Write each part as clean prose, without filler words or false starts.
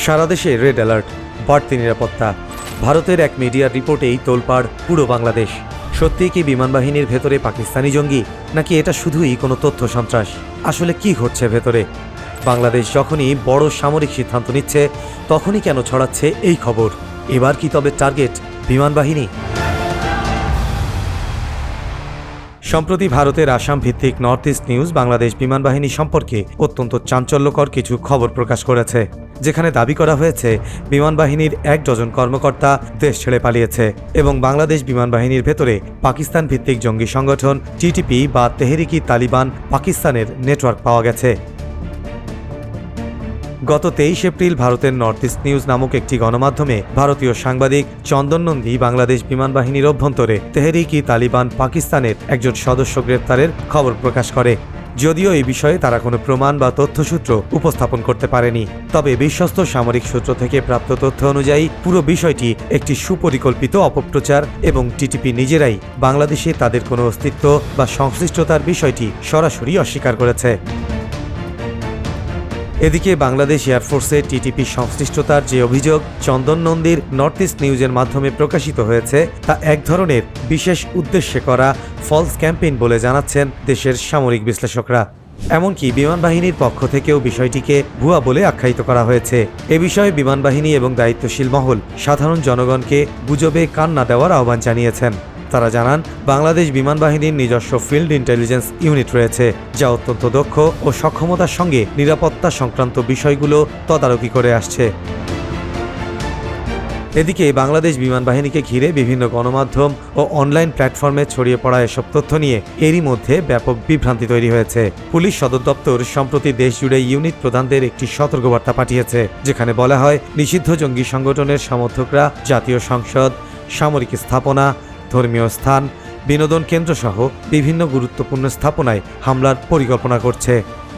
সারা দেশে red alert, বাড়তি নিরাপত্তা। ভারতের এক মিডিয়ার রিপোর্টেই তোলপাড় পুরো বাংলাদেশ। সত্যিই কি বিমান বাহিনীর ভেতরে পাকিস্তানি জঙ্গি, নাকি এটা শুধুই কোনো তথ্য সন্ত্রাস? আসলে কি ঘটছে ভেতরে? বাংলাদেশ যখনই বড় সামরিক সিদ্ধান্ত নিচ্ছে, তখনই কেন ছড়াচ্ছে এই খবর? এবার কি তবে টার্গেট বিমান বাহিনী? সম্প্রতি ভারতের আসাম ভিত্তিক নর্থ ইস্ট নিউজ বাংলাদেশ বিমান বাহিনী সম্পর্কে অত্যন্ত চাঞ্চল্যকর কিছু খবর প্রকাশ করেছে, যেখানে দাবি করা হয়েছে বিমান বাহিনীর 1 ডজন কর্মকর্তা দেশ ছেড়ে পালিয়েছে এবং বাংলাদেশ বিমান বাহিনীর ভেতরে পাকিস্তান ভিত্তিক জঙ্গি সংগঠন টিটিপি বা তেহরিকি তালিবান পাকিস্তানের নেটওয়ার্ক পাওয়া গেছে। গত 23 এপ্রিল ভারতের নর্থ ইস্ট নিউজ নামক একটি গণমাধ্যমে ভারতীয় সাংবাদিক চন্দন নন্দী বাংলাদেশ বিমান বাহিনীর অভ্যন্তরে তেহরিকি তালিবান পাকিস্তানের একজন সদস্য গ্রেপ্তারের খবর প্রকাশ করে। যদিও এই বিষয়ে তারা কোনো প্রমাণ বা তথ্যসূত্র উপস্থাপন করতে পারেনি, তবে বিশ্বস্ত সামরিক সূত্র থেকে প্রাপ্ত তথ্য অনুযায়ী পুরো বিষয়টি একটি সুপরিকল্পিত অপপ্রচার এবং টিটিপি নিজেরাই বাংলাদেশে তাদের কোনো অস্তিত্ব বা সংশ্লিষ্টতার বিষয়টি সরাসরি অস্বীকার করেছে। এদিকে বাংলাদেশ এয়ারফোর্সে টিটিপি সংশ্লিষ্টতার যে অভিযোগ চন্দন নন্দীর নর্থ ইস্ট নিউজের মাধ্যমে প্রকাশিত হয়েছে, তা এক ধরনের বিশেষ উদ্দেশ্যে করা ফলস ক্যাম্পেইন বলে জানাচ্ছেন দেশের সামরিক বিশ্লেষকরা। এমনকি বিমান বাহিনীর পক্ষ থেকেও বিষয়টিকে ভুয়া বলে আখ্যায়িত করা হয়েছে। এ বিষয়ে বিমান বাহিনী এবং দায়িত্বশীল মহল সাধারণ জনগণকে গুজবে কান না দেওয়ার আহ্বান জানিয়েছেন। তারা জানান, বাংলাদেশ বিমান বাহিনীর নিজস্ব ফিল্ড ইন্টেলিজেন্স ইউনিট রয়েছে, যা অত্যন্ত দক্ষ ও সক্ষমতার সঙ্গে নিরাপত্তা সংক্রান্ত বিষয়গুলো তদারকি করে আসছে। এদিকে বাংলাদেশ বিমান বাহিনীকে ঘিরে বিভিন্ন গণমাধ্যম ও অনলাইন প্ল্যাটফর্মে ছড়িয়ে পড়া এসব তথ্য নিয়ে এরই মধ্যে ব্যাপক বিভ্রান্তি তৈরি হয়েছে। পুলিশ সদর দপ্তর সম্প্রতি দেশজুড়ে ইউনিট প্রধানদের একটি সতর্কবার্তা পাঠিয়েছে, যেখানে বলা হয় নিষিদ্ধ জঙ্গি সংগঠনের সমর্থকরা জাতীয় সংসদ, সামরিক স্থাপনা, ধর্মীয় স্থান, বিনোদন কেন্দ্রসহ বিভিন্ন গুরুত্বপূর্ণ স্থাপনায় হামলার পরিকল্পনা করছে।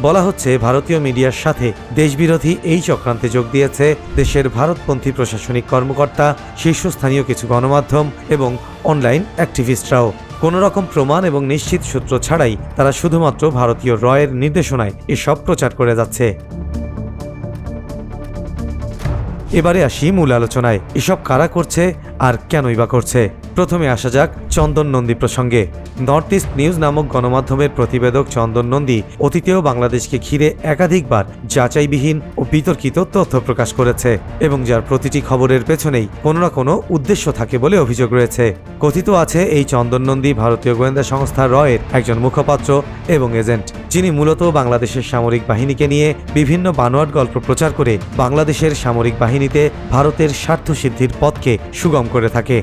বলা হচ্ছে ভারতীয় মিডিয়ার সাথে দেশবিরোধী এই চক্রান্তে যোগ দিয়েছে দেশের ভারতপন্থী প্রশাসনিক কর্মকর্তা, শীর্ষস্থানীয় কিছু গণমাধ্যম এবং অনলাইন অ্যাক্টিভিস্টরাও। কোনো রকম প্রমাণ এবং নিশ্চিত সূত্র ছাড়াই তারা শুধুমাত্র ভারতীয় রয়ের নির্দেশনায় এসব প্রচার করে যাচ্ছে। এবারে আসি মূল আলোচনায়। এসব কারা করছে আর কেনই বা করছে? প্রথমে আসা যাক চন্দন নন্দী প্রসঙ্গে। নর্থ ইস্ট নিউজ নামক গণমাধ্যমের প্রতিবেদক চন্দন নন্দী অতীতেও বাংলাদেশকে ঘিরে একাধিকবার যাচাইবিহীন ও বিতর্কিত তথ্য প্রকাশ করেছে এবং যার প্রতিটি খবরের পেছনেই কোনো না কোনো উদ্দেশ্য থাকে বলে অভিযোগ রয়েছে। কথিত আছে এই চন্দন নন্দী ভারতীয় গোয়েন্দা সংস্থা রয়ের একজন মুখপাত্র এবং এজেন্ট, যিনি মূলত বাংলাদেশের সামরিক বাহিনীকে নিয়ে বিভিন্ন বানোয়াট গল্প প্রচার করে বাংলাদেশের সামরিক বাহিনীতে ভারতের স্বার্থ সিদ্ধির পথকে সুগম করে থাকে।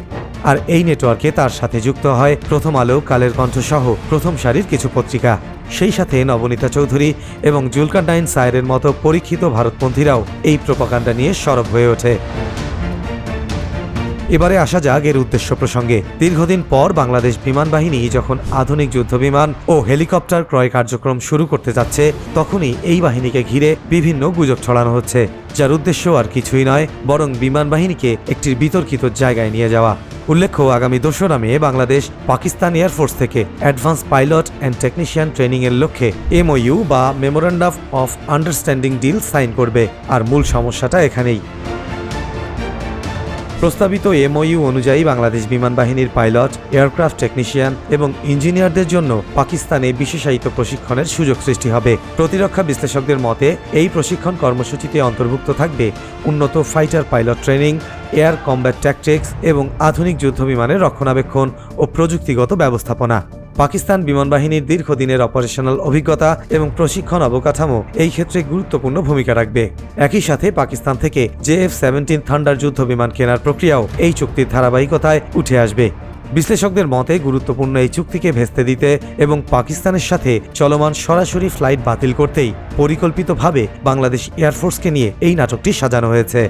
আর এই নেটওয়ার্কে তার সাথে যুক্ত হয় প্রথম আলো, কালের কণ্ঠ সহ প্রথম সারির কিছু পত্রিকা। সেই সাথে নবনীতা চৌধুরী এবং জুলকারনাইন সায়েরের মতো পরীক্ষিত ভারতপন্থীরাও এই প্রোপাগান্ডা নিয়ে সরব হয়ে ওঠে। এবারে আসা যাক এর উদ্দেশ্য প্রসঙ্গে। দীর্ঘদিন পর বাংলাদেশ বিমান বাহিনী যখন আধুনিক যুদ্ধবিমান ও হেলিকপ্টার ক্রয় কার্যক্রম শুরু করতে যাচ্ছে, তখনই এই বাহিনীকে ঘিরে বিভিন্ন গুজব ছড়ানো হচ্ছে, যার উদ্দেশ্য আর কিছুই নয় বরং বিমান বাহিনীকে একটি বিতর্কিত জায়গায় নিয়ে যাওয়া। উল্লেখ্য, আগামী 2রা মে বাংলাদেশ পাকিস্তান এয়ারফোর্স থেকে অ্যাডভান্স পাইলট অ্যান্ড টেকনিশিয়ান ট্রেনিংয়ের লক্ষ্যে MOU বা memorandum of understanding deal sign করবে। আর মূল সমস্যাটা এখানেই। প্রস্তাবিত MOU অনুযায়ী বাংলাদেশ বিমান বাহিনীর পাইলট, এয়ারক্রাফট টেকনিশিয়ান এবং ইঞ্জিনিয়ারদের জন্য পাকিস্তানে বিশেষায়িত প্রশিক্ষণের সুযোগ সৃষ্টি হবে। প্রতিরক্ষা বিশ্লেষকদের মতে এই প্রশিক্ষণ কর্মসূচিতে অন্তর্ভুক্ত থাকবে উন্নত fighter pilot training, air combat tactics এবং আধুনিক যুদ্ধবিমানের রক্ষণাবেক্ষণ ও প্রযুক্তিগত ব্যবস্থাপনা। পাকিস্তান বিমান বাহিনীর দীর্ঘদিনের অপারেশনাল অভিজ্ঞতা এবং প্রশিক্ষণ অবকাঠামো এই ক্ষেত্রে গুরুত্বপূর্ণ ভূমিকা রাখবে। একই সাথে পাকিস্তান থেকে JF-17 থান্ডার যুদ্ধবিমান কেনার প্রক্রিয়াও এই চুক্তির ধারাবাহিকতায় উঠে আসবে। বিশ্লেষকদের মতে গুরুত্বপূর্ণ এই চুক্তিকে ভেস্তে দিতে এবং পাকিস্তানের সাথে চলমান সরাসরি ফ্লাইট বাতিল করতেই পরিকল্পিতভাবে বাংলাদেশ এয়ারফোর্সকে নিয়ে এই নাটকটি সাজানো হয়েছে।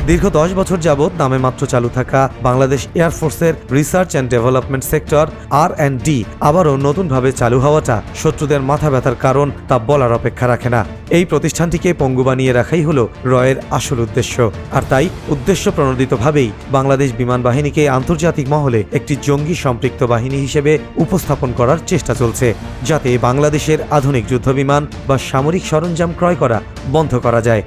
দীর্ঘ 10 বছর যাবৎ নামে মাত্র চালু থাকা বাংলাদেশ এয়ারফোর্সের research and development sector R&D আবারও নতুনভাবে চালু হওয়াটা শত্রুদের মাথা ব্যথার কারণ তা বলার অপেক্ষা রাখে না। এই প্রতিষ্ঠানটিকে পঙ্গু বানিয়ে রাখাই হলো রয়ের আসল উদ্দেশ্য। আর তাই উদ্দেশ্য প্রণোদিতভাবেই বাংলাদেশ বিমান বাহিনীকে আন্তর্জাতিক মহলে একটি জঙ্গি সম্পৃক্ত বাহিনী হিসেবে উপস্থাপন করার চেষ্টা চলছে, যাতে বাংলাদেশের আধুনিক যুদ্ধবিমান বা সামরিক সরঞ্জাম ক্রয় করা বন্ধ করা যায়।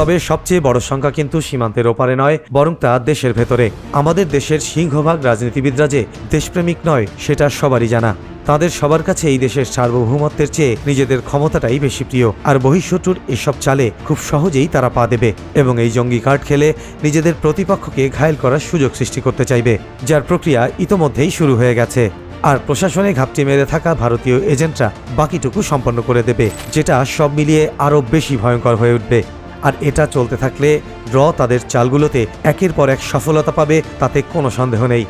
তবে সবচেয়ে বড় সংখ্যা কিন্তু সীমান্তের ওপারে নয়, বরং তা দেশের ভেতরে। আমাদের দেশের সিংহভাগ রাজনীতিবিদরা যে দেশপ্রেমিক নয় সেটা সবারই জানা। তাদের সবার কাছে এই দেশের সার্বভৌমত্বের চেয়ে নিজেদের ক্ষমতাটাই বেশি প্রিয়। আর বহিঃশত্রুর এসব চালে খুব সহজেই তারা পা দেবে এবং এই জঙ্গি কার্ড খেলে নিজেদের প্রতিপক্ষকে ঘায়েল করার সুযোগ সৃষ্টি করতে চাইবে, যার প্রক্রিয়া ইতোমধ্যেই শুরু হয়ে গেছে। আর প্রশাসনে ঘাপটি মেরে থাকা ভারতীয় এজেন্টরা বাকিটুকু সম্পন্ন করে দেবে, যেটা সব মিলিয়ে আরও বেশি ভয়ঙ্কর হয়ে উঠবে। আর এটা চলতে থাকলে তাদের চালগুলোতে একের পর এক সফলতা পাবে, তাতে কোনো সন্দেহ নেই।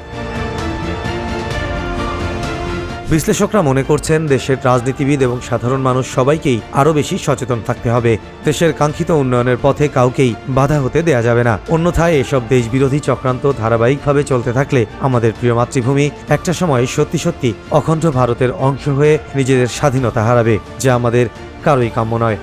বিশ্লেষকরা মনে করছেন দেশের রাজনীতিবিদ এবং সাধারণ মানুষ সবাইকেই আরও বেশি সচেতন থাকতে হবে। দেশের কাঙ্ক্ষিত উন্নয়নের পথে কাউকেই বাধা হতে দেয়া যাবে না। অন্যথায় এসব দেশবিরোধী চক্রান্ত ধারাবাহিকভাবে চলতে থাকলে আমাদের প্রিয় মাতৃভূমি একটা সময় সত্যি সত্যি অখণ্ড ভারতের অংশ হয়ে নিজেদের স্বাধীনতা হারাবে, যা আমাদের কারোই কাম্য নয়।